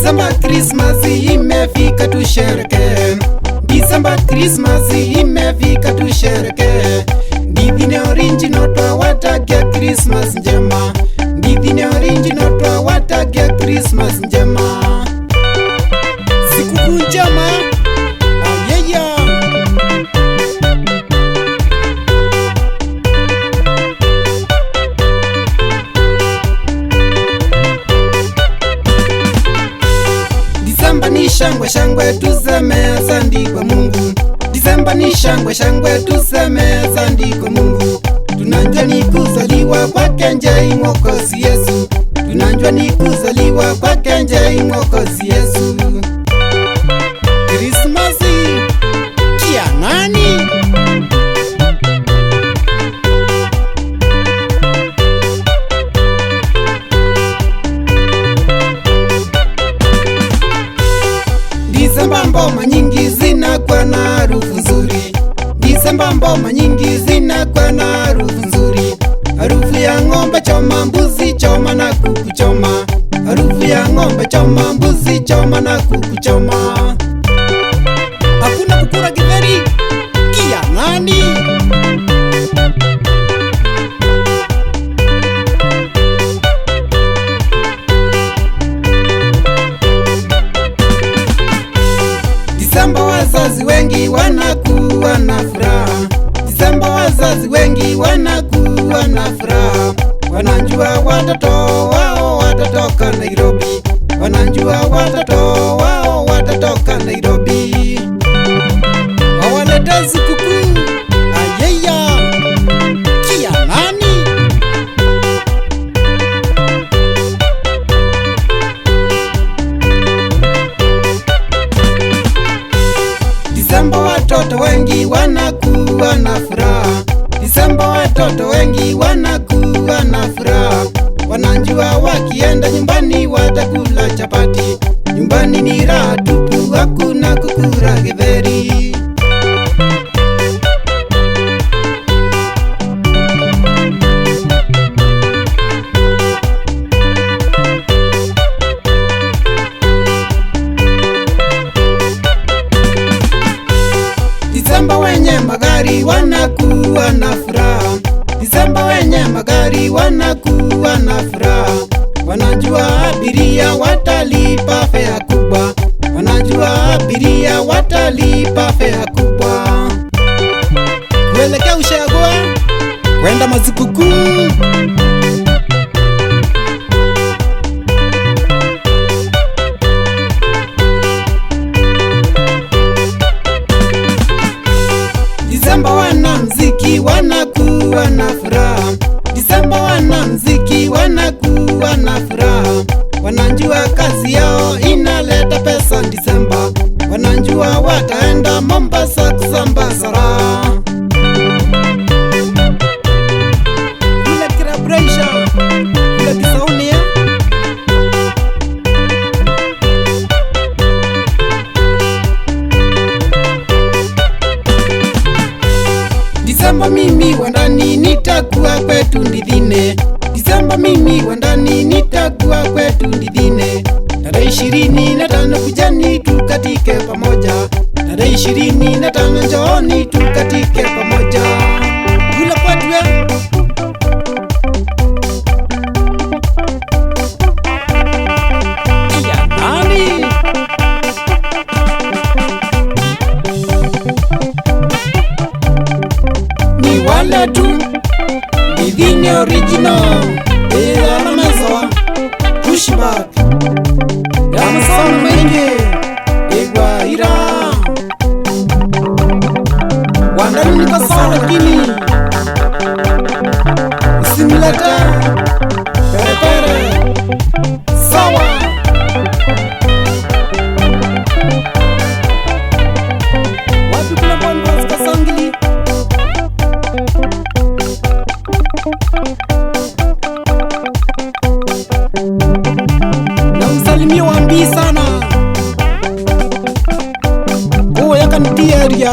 December Christmas imefika tushereke. December Christmas imefika tushereke. Ndithine original twawatakia Christmas njema. Ndithine original twawatakia Christmas njema. Sikukuu njema. Oh yeah. December ni shangwe shangwe tuseme asante kwa Mungu. December ni shangwe shangwe tuseme asante kwa Mungu. Tunanjua ni kuzaliwa kwake njei Mwokozi Yesu. Tunanjua ni kuzaliwa kwake njei Mwokozi Yesu. Krismasi kia nani? December mboma nyingi zinakuwa na harufu nzuri. December mboma nyingi zinakuwa na harufu nzuri. Harufu ya ng'ombe choma, mbuzi choma na kuku choma. Harufu ya ng'ombe choma, mbuzi choma na kuku choma. Hakuna kukura githeri kia nani? December wazazi wengi wanakuwa na furaha. December wazazi wengi wanakuwa na furaha. Wanajua watoto wao watatoka Nairobi. Wanajua watoto wao watatoka Nairobi. Wawalete sikukuu. Ayeya kia nani? December watoto wengi wanakuwa na furaha. December watoto wengi wanakuwa na furaha. Wanajua wakienda nyumbani watakula chapati. Nyumbani ni raha tupu, hakuna kukura githeri. December wenye magari wanakuwa na furaha. December wenye magari wanakuwa na furaha. Wanajua abiria watalipa fare kubwa. Wanajua abiria watalipa fare kubwa. Kuelekea ushago kwenda mazikukuu. December wanamziki wanakuwa na furaha. December wanamziki wanakuwa na furaha. Wanajua kazi yao inaleta pesa December. Wanajua wataenda Mombasa kusambaza raha. Kula kirabraisha, kula kisauni ya. December mimi wandani nitakuwa kwetu Ndithine. December mimi wandani nitakuwa kwetu Ndithine. Tarehe 25 kujani tukatike pamoja. Tarehe 25 njooni tukatike pamoja. Kula kwetu we. Kia nani? Ni wale tu Ndithine original. Ila mezoa pushback ya masomo mengi igwa ira wandani niko sawa lakini usimilete pere pere sawa. Watu kuna bongo sikasangili. Na usalimia wambii sana. Uwe yaka ndia ria.